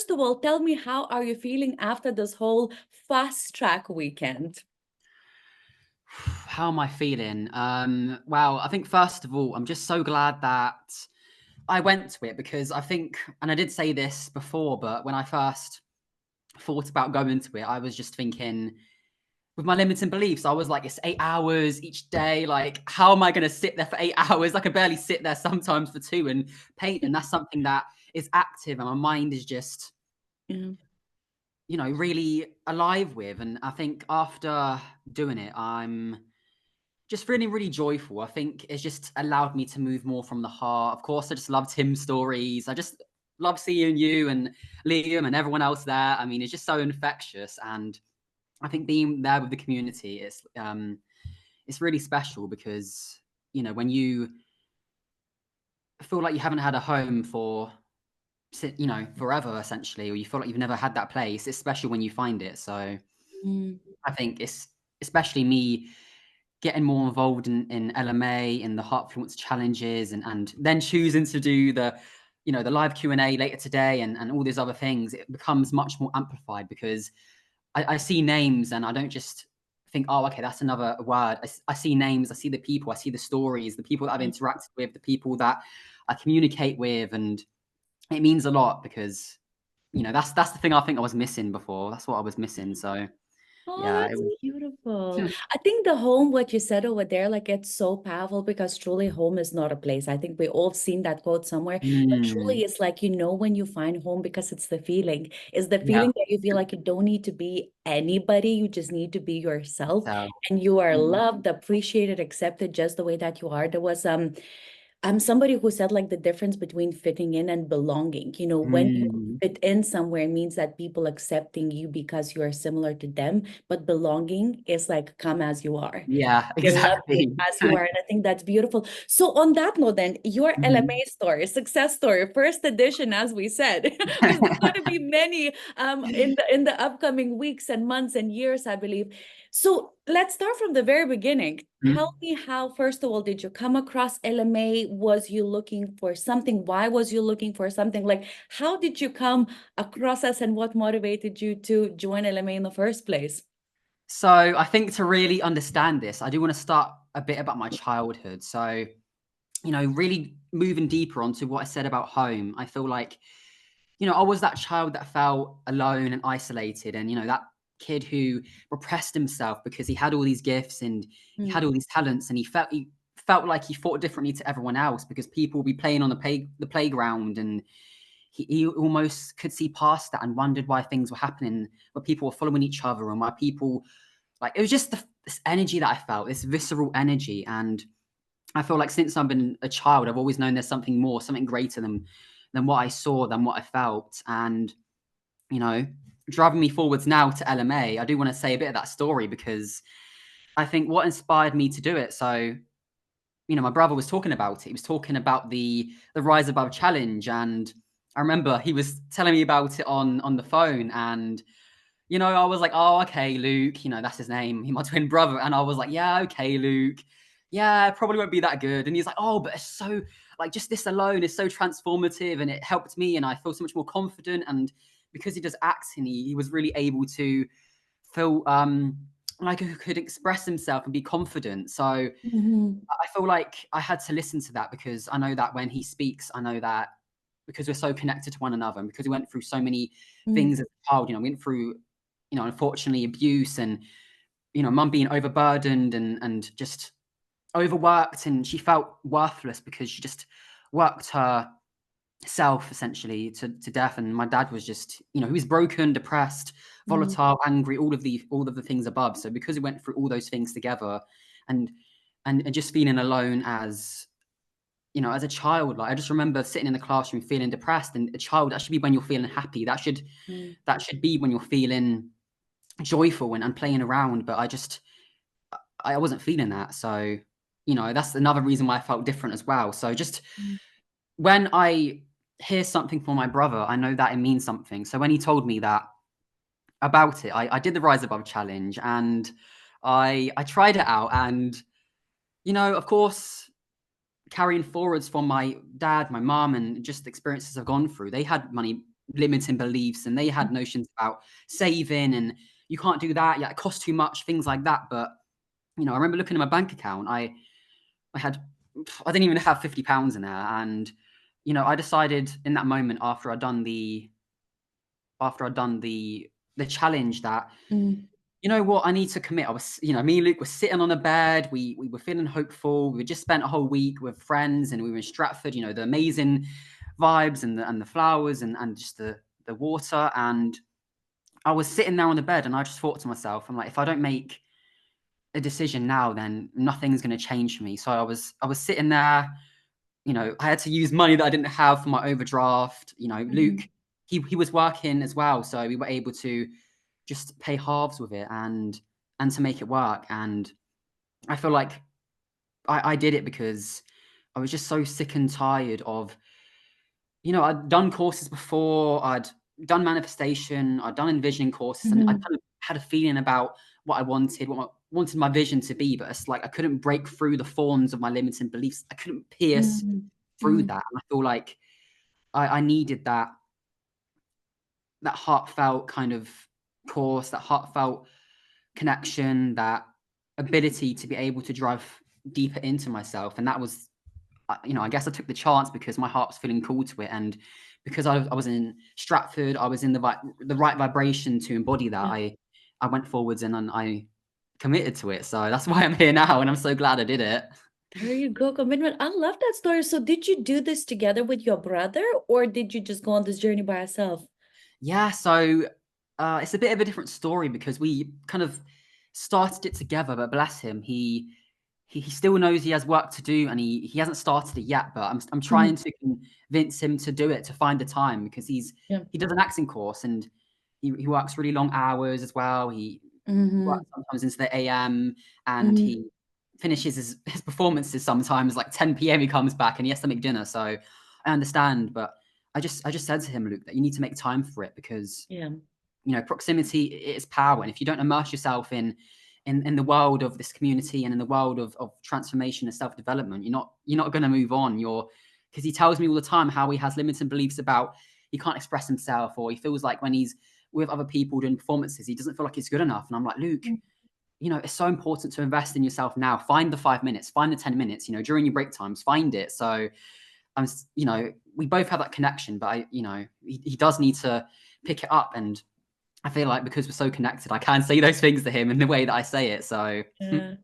first of all, tell me, how are you feeling after this whole fast track weekend? How am I feeling? Well, I think first of all, I'm just so glad that I went to it because I think, and I did say this before, but when I first thought about going to it, I was just thinking with my limiting beliefs, I was like, it's 8 hours each day. Like, how am I going to sit there for 8 hours? I can barely sit there sometimes for two and paint. And that's something that is active and my mind is just, Yeah. really alive with. And I think after doing it, I'm just feeling really joyful. I think it's just allowed me to move more from the heart. Of course, I just love Tim's stories. I just love seeing you and Liam and everyone else there. I mean, it's just so infectious. And I think being there with the community is it's really special because, when you feel like you haven't had a home for, forever essentially, or you feel like you've never had that place, it's special when you find it. So Mm. I think it's especially me getting more involved in LMA, in the Heartfluence challenges, and then choosing to do the live Q&A later today and all these other things. It becomes much more amplified because I see names and I don't just think, oh, okay, that's another word. I see names, I see the people, I see the stories, the people that I've interacted with, the people that I communicate with, and it means a lot because that's the thing I think I was missing before. That's what I was missing. So Oh, yeah, it that's was. beautiful. I think the home, what you said over there, like it's so powerful because truly home is not a place. I think we all seen that quote somewhere, but Mm, truly it's like, when you find home because it's the feeling. It's the yeah. feeling that you feel like you don't need to be anybody. You just need to be yourself So and you are mm, loved, appreciated, accepted just the way that you are. There was I'm somebody who said like the difference between fitting in and belonging. When you mm, fit in somewhere means that people accepting you because you are similar to them, but belonging is like come as you are. yeah, They love you exactly. as you are, and I think that's beautiful. So on that note, then your Mhm. LMA story, success story, first edition, as we said, because there's going to be many in the upcoming weeks and months and years, I believe. So let's start from the very beginning. Tell me how, first of all, did you come across LMA? Was you looking for something? Why was you looking for something? Like, how did you come across us and what motivated you to join LMA in the first place? So I think to really understand this, I do want to start a bit about my childhood. So, really moving deeper onto what I said about home, I feel like, I was that child that felt alone and isolated and, that kid who repressed himself because he had all these gifts and he Mm, had all these talents and he felt like he thought differently to everyone else because people would be playing on the playground and he almost could see past that and wondered why things were happening, where people were following each other and why people like it was just this energy that I felt, this visceral energy. And I feel like since I've been a child, I've always known there's something more, something greater than what I saw, than what I felt. And, you know, driving me forwards now to LMA, I do want to say a bit of that story because I think what inspired me to do it. So, my brother was talking about it. He was talking about the Rise Above challenge. And I remember he was telling me about it on the phone. And I was like, oh, okay, Luke, that's his name, my twin brother. And I was like, yeah, okay, Luke. Yeah, it probably won't be that good. And he's like, oh, but it's so, like, just this alone is so transformative and it helped me and I feel so much more confident. And because he does acting, he was really able to feel like he could express himself and be confident. So mhm, I feel like I had to listen to that because I know that when he speaks, I know that because we're so connected to one another and because we went through so many mm, things as a child, we went through, unfortunately abuse and, mum being overburdened and just overworked and she felt worthless because she just worked herself essentially to death. And my dad was just, he was broken, depressed, mm, volatile, angry, all of the things above. So because we went through all those things together and and just feeling alone as a child, like I just remember sitting in the classroom feeling depressed. And a child, that should be when you're feeling happy. That should mm, that should be when you're feeling joyful and playing around. But I wasn't feeling that. So, that's another reason why I felt different as well. So just mm, when I hear something from my brother, I know that it means something. So when he told me that about it, I did the Rise Above challenge and I tried it out. And, of course, carrying forwards from my dad, my mom, and just experiences I've gone through, they had money limiting beliefs, and they had notions about saving and you can't do that. Yeah, it costs too much, things like that. But I remember looking at my bank account. I didn't even have £50 in there, and I decided in that moment after I'd done the challenge that Mm, you know what, I need to commit. I was, me and Luke were sitting on a bed. We were feeling hopeful. We just spent a whole week with friends, and we were in Stratford. The amazing vibes and the flowers and just the water. And I was sitting there on the bed, and I just thought to myself, I'm like, if I don't make a decision now, then nothing's going to change for me. So I was sitting there. I had to use money that I didn't have for my overdraft. Luke, mhm, he was working as well, so we were able to just pay halves with it and to make it work. And I feel like I did it because I was just so sick and tired of, I'd done courses before, I'd done manifestation, I'd done envisioning courses, and I mhm, kind of had a feeling about what I wanted, what I wanted my vision to be, but it's like I couldn't break through the thorns of my limiting beliefs. I couldn't pierce mhm, through mhm. that. And I feel like I needed that heartfelt kind of course, that heartfelt connection, that ability to be able to drive deeper into myself. And that was, I guess I took the chance because my heart was feeling called to it. And because I was in Stratford, I was in the right vibration to embody that. Yeah. I went forwards and I committed to it. So that's why I'm here now. And I'm so glad I did it. There you go, commitment. I love that story. So did you do this together with your brother, or did you just go on this journey by yourself? Yeah, so it's a bit of a different story because we kind of started it together, but bless him, he still knows he has work to do and he hasn't started it yet. But I'm trying Mhm. to convince him to do it, to find the time, because Yeah. he does an acting course and he works really long hours as well. He works Mhm, sometimes into the AM, and mhm. he finishes his performances sometimes like 10 p.m. He comes back and he has to make dinner. So I understand, but I just said to him, Luke, that you need to make time for it because Yeah. proximity is power, and if you don't immerse yourself in the world of this community and in the world of transformation and self-development, you're not going to move on. Because he tells me all the time how he has limiting beliefs about he can't express himself, or he feels like when he's with other people doing performances, he doesn't feel like he's good enough. And I'm like, Luke, Mm. it's so important to invest in yourself now. Find the 5 minutes, find the 10 minutes, during your break times, find it. So we both have that connection, but he does need to pick it up. And I feel like because we're so connected, I can say those things to him in the way that I say it. So, Yeah.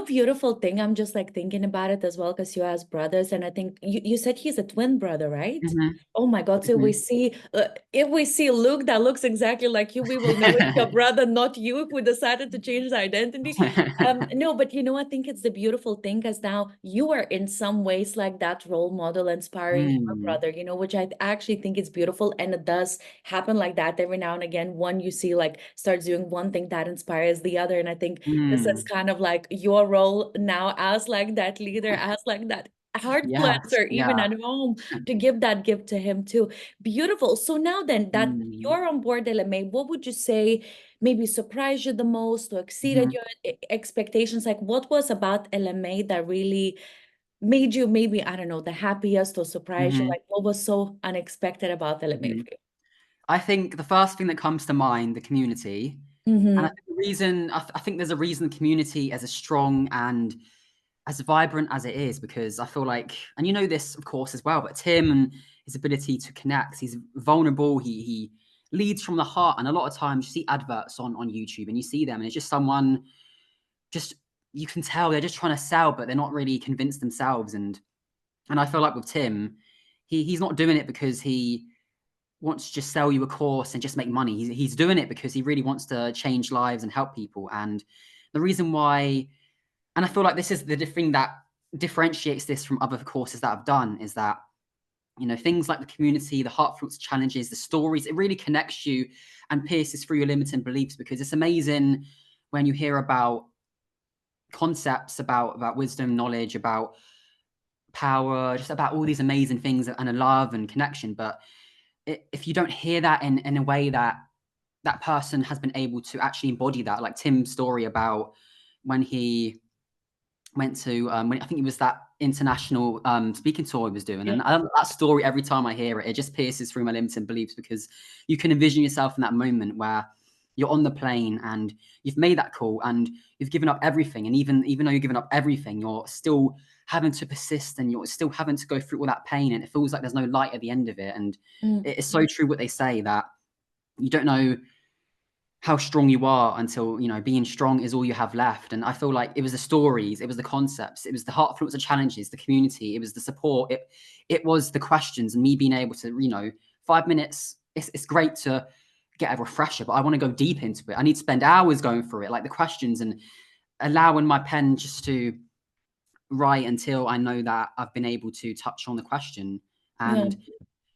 Beautiful thing, I'm just like thinking about it as well, because you as brothers, and I think you said he's a twin brother, right? mhm, Oh my God. So mhm. if we see Luke that looks exactly like you, we will know it's your brother, not you, if we decided to change the identity. No, but I think it's the beautiful thing, because now you are in some ways like that role model inspiring your Mm, brother, which I actually think is beautiful. And it does happen like that every now and again. One you see like starts doing one thing that inspires the other. And I think this is mm. kind of like your role now as like that leader, as like that heart Yes, cleanser, even yeah. at home, to give that gift to him too. Beautiful. So now then that Mm, you're on board LMA, what would you say maybe surprised you the most or exceeded mhm, your expectations? Like what was about LMA that really made you maybe, I don't know, the happiest or surprised you? mhm, Like what was so unexpected about LMA mhm. for I think the first thing that comes to mind, the community, you? and I Mm-hmm. think the reason I think there's a reason the community is as strong and as vibrant as it is, because I feel like, and this of course as well, but Tim and his ability to connect, he's vulnerable, he leads from the heart, and a lot of times you see adverts on YouTube and you see them and it's just someone, just you can tell they're just trying to sell, but they're not really convinced themselves. And I feel like with Tim, he's not doing it because he wants to just sell you a course and just make money. He's doing it because he really wants to change lives and help people. And the reason why, and I feel like this is the thing that differentiates this from other courses that I've done, is that things like the community, the heartfelt challenges, the stories, it really connects you and pierces through your limiting beliefs. Because it's amazing when you hear about concepts about wisdom, knowledge, about power, just about all these amazing things and a love and connection. But if you don't hear that in a way that that person has been able to actually embody that, like Tim's story about when he went to when I think it was that international speaking tour he was doing, Yeah. and that story, every time I hear it, it just pierces through my limiting beliefs, because you can envision yourself in that moment where you're on the plane and you've made that call and you've given up everything, and even though you've given up everything, you're still having to persist and you're still having to go through all that pain, and it feels like there's no light at the end of it. And Mm. it's so true what they say, that you don't know how strong you are until, being strong is all you have left. And I feel like it was the stories, it was the concepts, it was the heart influencer challenges, the community, it was the support, it was the questions, and me being able to, 5 minutes, it's great to get a refresher, but I want to go deep into it. I need to spend hours going through it, like the questions, and allowing my pen just to write until I know that I've been able to touch on the question. Yeah. And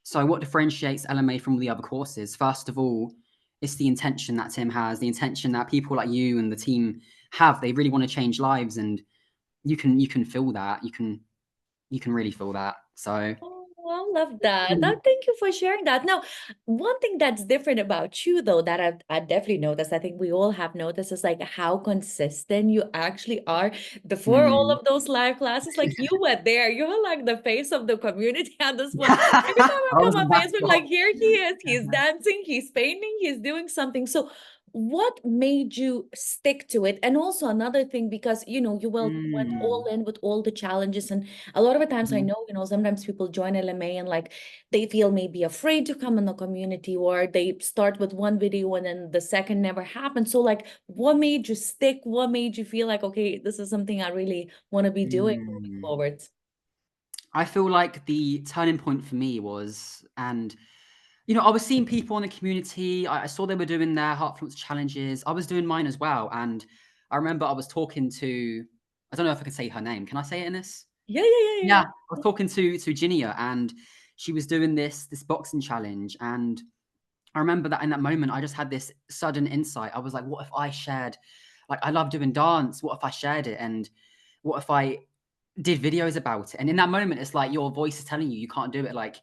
so what differentiates LMA from all the other courses? First of all, it's the intention that Tim has, the intention that people like you and the team have. They really want to change lives, and you can feel that. You can really feel that. So Oh, I love that. Thank you for sharing that. Now, one thing that's different about you, though, that I definitely noticed, I think we all have noticed, is like how consistent you actually are. Before all mm. of those live classes, like you were there, you're like the face of the community at this point. Every time I I come was a on Facebook, like mascot. here he is, he's dancing, he's painting, he's doing something. So, what made you stick to it? And also another thing, because went all Mm. in with all the challenges, and a lot of the times I Mhm. know, sometimes people join LMA and like they feel maybe afraid to come in the community, or they start with one video and then the second never happens. So like, what made you stick? What made you feel like, okay, this is something I really want to be doing moving Mm. forward? I feel like the turning point for me was, and I was seeing people in the community. I saw they were doing their Heartfluence challenges. I was doing mine as well. And I remember I was talking to, I don't know if I can say her name. Can I say it in this? Yeah, yeah, yeah, yeah, Yeah. yeah. I was talking to Ginia, and she was doing this boxing challenge. And I remember that in that moment, I just had this sudden insight. I was like, what if I shared, like, I love doing dance. What if I shared it? And what if I did videos about it? And in that moment, it's like your voice is telling you you can't do it. Like,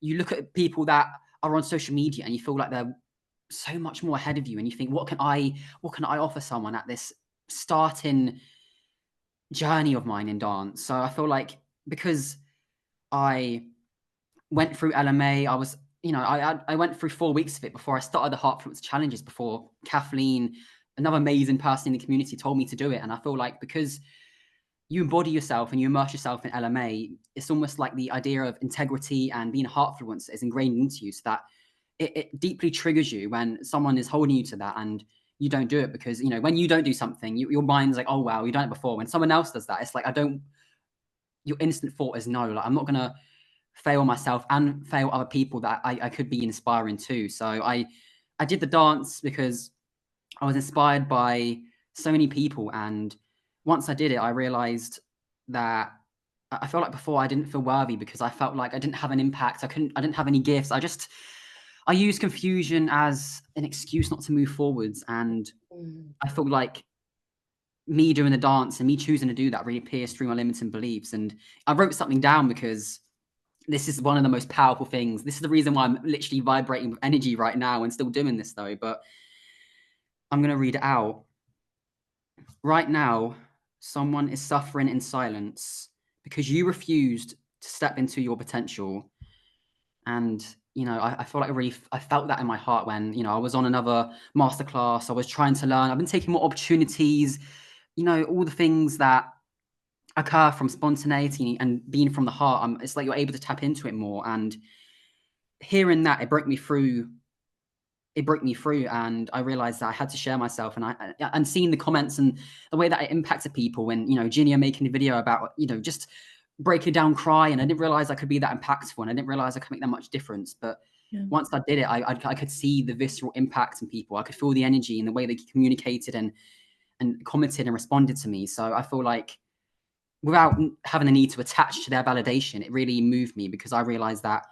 you look at people that are on social media and you feel like they're so much more ahead of you, and you think, what can I offer someone at this starting journey of mine in dance? So I feel like, because I went through LMA, I was, I went through 4 weeks of it before I started the Heartfluence challenges, before Kathleen, another amazing person in the community, told me to do it. And I feel like, because you embody yourself and you immerse yourself in LMA, it's almost like the idea of integrity and being a Heartfluencer is ingrained into you, so that it deeply triggers you when someone is holding you to that and you don't do it. Because, when you don't do something, your mind's like, oh, wow, you've done it before. When someone else does that, it's like, your instant thought is no, like, I'm not going to fail myself and fail other people that I could be inspiring too. So I did the dance because I was inspired by so many people. And once I did it, I realized that I felt like before I didn't feel worthy, because I felt like I didn't have an impact. I didn't have any gifts. I used confusion as an excuse not to move forwards. And Mm. I felt like me doing the dance and me choosing to do that really pierced through my limiting beliefs. And I wrote something down, because this is one of the most powerful things. This is the reason why I'm literally vibrating with energy right now and still doing this, though. But I'm going to read it out. Right now, someone is suffering in silence because you refused to step into your potential. And, I feel like I felt that in my heart when, I was on another masterclass. I was trying to learn. I've been taking more opportunities, all the things that occur from spontaneity and being from the heart. It's like you're able to tap into it more. And hearing that, it broke me through, and I realized that I had to share myself. And seeing the comments and the way that it impacted people, when, Ginia making a video about, just breaking down crying, I didn't realize I could be that impactful, and I didn't realize I could make that much difference. But Yeah. once I did it, I could see the visceral impact in people. I could feel the energy and the way they communicated and commented and responded to me. So I feel like, without having the need to attach to their validation, it really moved me, because I realized that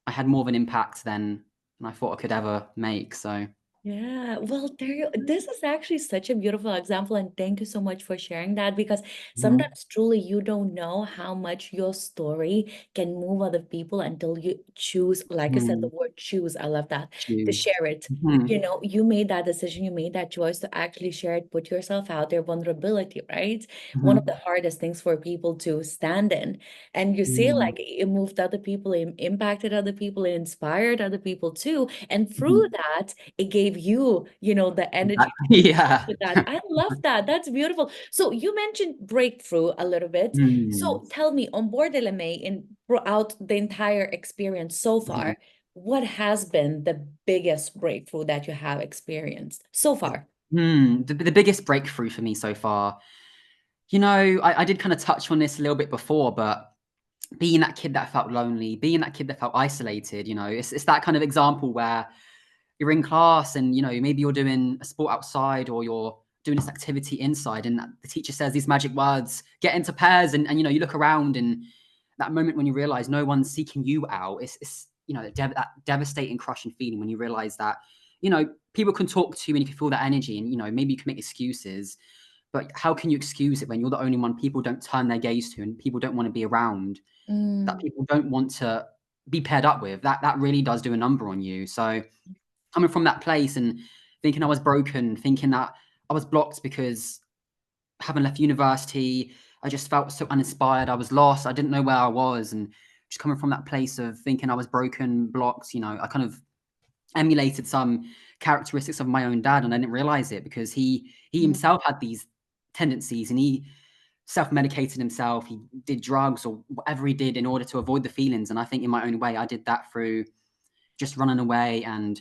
I had more of an impact than I thought I could ever make. So Yeah, well, this is actually such a beautiful example, and thank you so much for sharing that because Mhm. sometimes truly you don't know how much your story can move other people until you choose, like I said, the Mhm. word choose, I love that, to Choose. share it. Mhm. You know, you made that decision, you made that choice to actually share it, put yourself out there, vulnerability, right? One of the Mhm. hardest things for people to stand in. And you see, Mm. like it moved other people, it impacted other people, it inspired other people too. And through Mhm. that, it gave you, you know, the energy to Exactly, keep up yeah. with that. I love that. That's beautiful. So you mentioned breakthrough a little bit. Mm. So tell me, on board LMA in throughout the entire experience so Mhm. far, what has been the biggest breakthrough that you have experienced so far? The biggest breakthrough for me so far, you know, I did kind of touch on this a little bit before, but being that kid that felt lonely, being that kid that felt isolated, you know, it's that kind of example where you're in class and, you know, maybe you're doing a sport outside or you're doing this activity inside and the teacher says these magic words, get into pairs and you know, you look around and that moment when you realize no one's seeking you out, it's you know, that devastating, crushing feeling when you realize that, you know, people can talk to you and you can feel that energy and, you know, maybe you can make excuses, but how can you excuse it when you're the only one people don't turn their gaze to and people don't want to be around, that Mm, people don't want to be paired up with? That really does do a number on you. So coming from that place and thinking I was broken, thinking that I was blocked because I haven't left university, I just felt so uninspired. I was lost. I didn't know where I was. And just coming from that place of thinking I was broken, blocked, you know, I kind of emulated some characteristics of my own dad and I didn't realize it because he mm, himself had these tendencies and he self-medicated himself. He did drugs or whatever he did in order to avoid the feelings. And I think in my own way, I did that through just running away and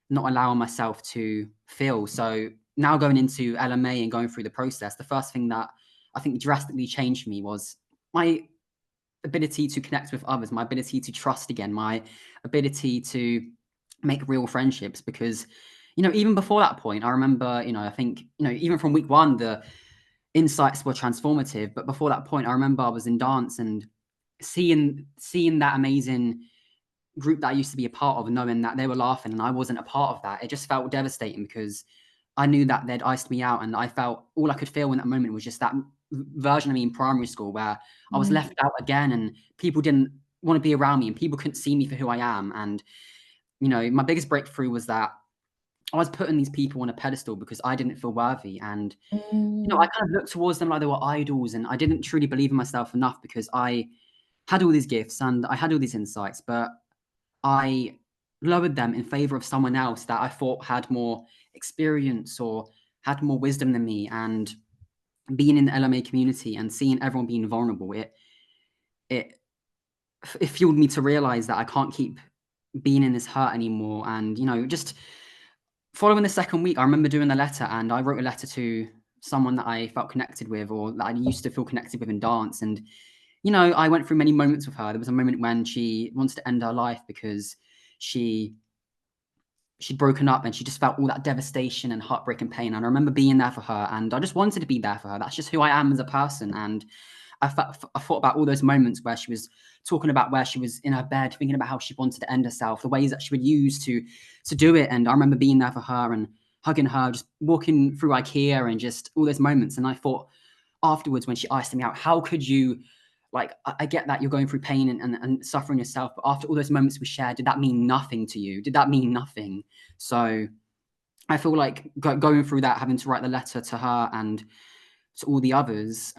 not allowing myself to feel. So now going into LMA and going through the process, the first thing that I think drastically changed me was my ability to connect with others, my ability to trust again, my ability to make real friendships. Because, you know, even before that point, I remember, you know, I think, you know, even from week one, the insights were transformative. But before that point, I remember I was in dance and seeing that amazing group that I used to be a part of, knowing that they were laughing and I wasn't a part of that, it just felt devastating because I knew that they'd iced me out, and I felt all I could feel in that moment was just that version of me in primary school where I was mm, left out again, and people didn't want to be around me, and people couldn't see me for who I am. And you know, my biggest breakthrough was that I was putting these people on a pedestal because I didn't feel worthy, and you know, I mm, kind of looked towards them like they were idols, and I didn't truly believe in myself enough because I had all these gifts and I had all these insights, but I lowered them in favor of someone else that I thought had more experience or had more wisdom than me. And being in the LMA community and seeing everyone being vulnerable, it it fueled me to realize that I can't keep being in this hurt anymore. And you know, just following the second week, I remember doing the letter, and I wrote a letter to someone that I felt connected with, or that I used to feel connected with in dance. And you know, I went through many moments with her. There was a moment when she wanted to end her life because she she'd broken up and she just felt all that devastation and heartbreak and pain. And I remember being there for her, and I just wanted to be there for her. That's just who I am as a person. And I thought about all those moments where she was talking about where she was in her bed, thinking about how she wanted to end herself, the ways that she would use to do it. And I remember being there for her and hugging her, just walking through IKEA and just all those moments. And I thought afterwards when she asked me out, how could you, like, I get that you're going through pain and suffering yourself, but after all those moments we shared, did that mean nothing to you? Did that mean nothing? So I feel like going through that, having to write the letter to her and to all the others,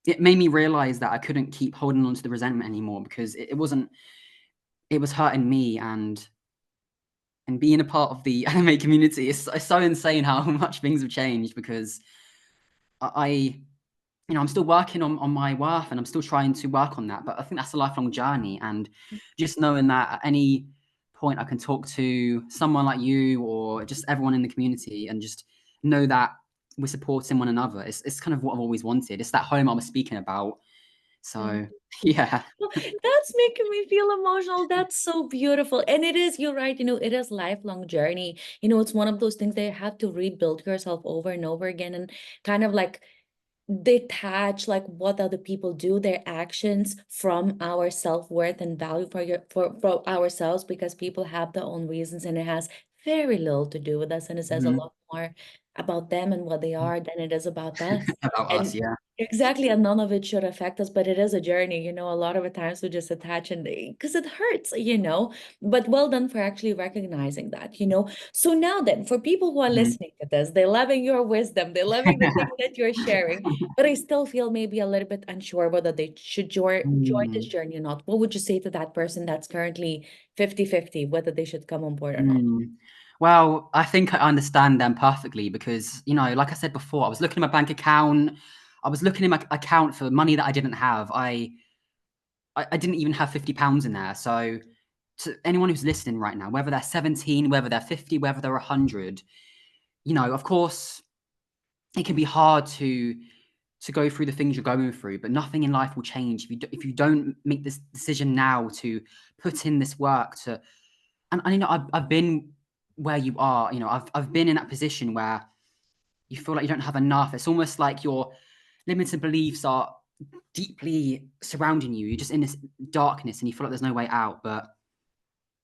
it made me realize that I couldn't keep holding on to the resentment anymore because it wasn't, it was hurting me. And being a part of the anime community is so insane how much things have changed because I you know, I'm still working on my worth and I'm still trying to work on that. But I think that's a lifelong journey. And just knowing that at any point I can talk to someone like you or just everyone in the community and just know that we're supporting one another. It's kind of what I've always wanted. It's that home I was speaking about. mm. So yeah. Well, that's making me feel emotional. That's so beautiful. And it is, you're right, you know, it is lifelong journey. You know, it's one of those things that you have to rebuild yourself over and over again and kind of like detach like what other people do, their actions from our self-worth and value for for ourselves because people have their own reasons and it has very little to do with us, and it says a Mhm. lot more about them and what they are than it is about us. About us, And yeah. exactly, and none of it should affect us, but it is a journey, a lot of the times we just attach and because it hurts. But well done for actually recognizing that. So now then, for people who are Mhm. listening to this, they're loving your wisdom, they're loving the things that you're sharing, but I still feel maybe a little bit unsure whether they should join this Mm, journey or not. What would you say to that person that's currently 50-50, whether they should come on board or not? mm. Well, I think I understand them perfectly because, like I said before, I was looking at my bank account. I was looking in my account for money that I didn't have. I didn't even have £50 in there. So to anyone who's listening right now, whether they're 17, whether they're 50, whether they're 100, of course, it can be hard to go through the things you're going through, but nothing in life will change if you don't make this decision now to put in this work to. And I've been where you are. I've been in that position where you feel like you don't have enough. It's almost like your limited beliefs are deeply surrounding you. You're just in this darkness and you feel like there's no way out. But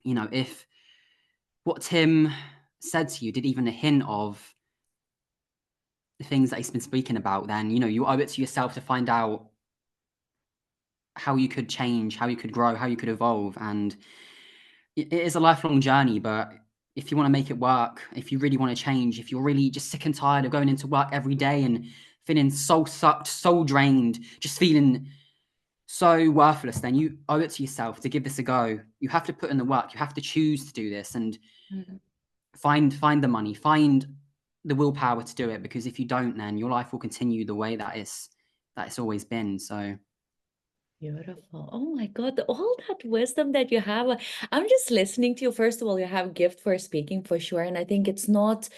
if what Tim said to you did even a hint of the things that he's been speaking about, then you owe it to yourself to find out how you could change, how you could grow, how you could evolve. And it is a lifelong journey, but if you want to make it work, if you really want to change, if you're really just sick and tired of going into work every day and feeling soul sucked, soul drained, just feeling so worthless, then you owe it to yourself to give this a go. You have to put in the work. You have to choose to do this and Mhm. find the money, find the willpower to do it. Because if you don't, then your life will continue the way that it's always been. So Beautiful. Oh my God, all that wisdom that you have. I'm just listening to you. First of all, you have gift for speaking for sure. And I think it's not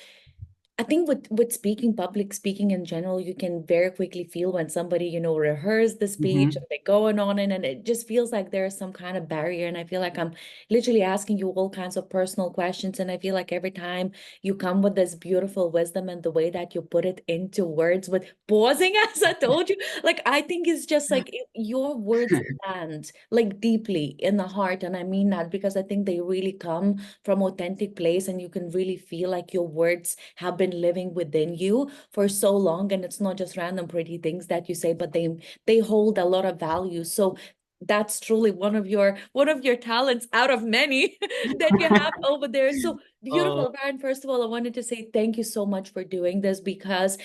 I think with speaking, public speaking in general, you can very quickly feel when somebody rehearse the speech and mhm. they're going on and it just feels like there's some kind of barrier. And I feel like I'm literally asking you all kinds of personal questions. And I feel like every time you come with this beautiful wisdom and the way that you put it into words with pausing, as I told you, like I think it's just like your words land like deeply in the heart. And I mean that because I think they really come from authentic place and you can really feel like your words have been living within you for so long, and it's not just random pretty things that you say, but they hold a lot of value. So that's truly one of your talents out of many that you have over there. So Oh. beautiful, Baron. First of all, I wanted to say thank you so much for doing this because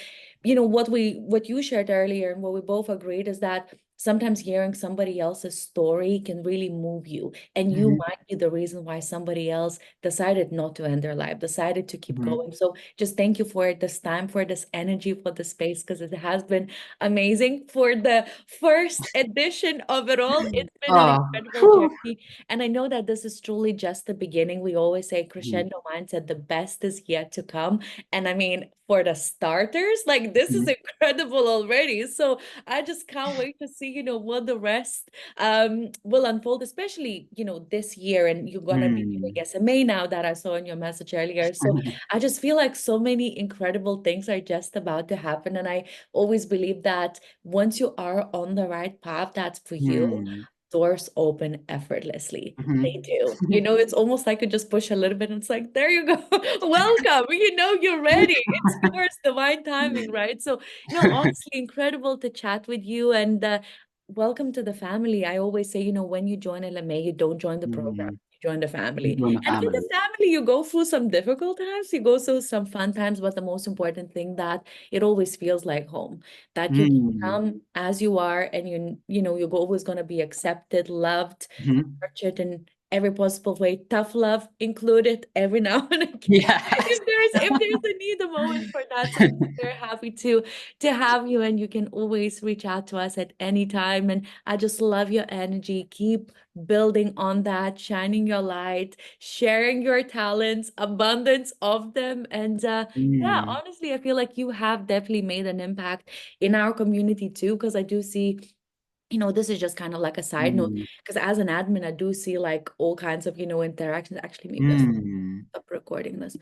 what you shared earlier and what we both agreed is that sometimes hearing somebody else's story can really move you, and you Mhm, might be the reason why somebody else decided not to end their life, decided to keep mhm. going. So just thank you for this time, for this energy, for the space, because it has been amazing for the first edition of it all. It's been an Oh, incredible whew. journey, and I know that this is truly just the beginning. We always say Mhm, crescendo mindset, the best is yet to come. And I mean, for the starters, like this is mhm, incredible already. So I just can't wait to see what the rest will unfold, especially this year. And you're gonna be mm. doing SMA now that I saw in your message earlier. So I just feel like so many incredible things are just about to happen. And I always believe that once you are on the right path, that's for you, Mm, doors open effortlessly. They mhm. do. It's almost like you just push a little bit and it's like, there you go. Welcome. You're ready. It's yours, divine timing, right? So, honestly, incredible to chat with you and welcome to the family. I always say when you join LMA, you don't join the program, Mm. you join the You family. join the And with the family. family, you go through some difficult times, you go through some fun times, but the most important thing that it always feels like home, that you can Mm. come as you are and you're always going to be accepted, loved, Mhm. nurtured in every possible way, tough love included every now and again. Yes. If there's a need, a moment for that. So I'm very happy to have you, and you can always reach out to us at any time. And I just love your energy. Keep building on that, shining your light, sharing your talents, abundance of them. And yeah, Mm. honestly, I feel like you have definitely made an impact in our community too, because I do see this is just kind of like a side note, Mm. because as an admin, I do see like all kinds of interactions. Actually, maybe I'll Mm. stop recording this.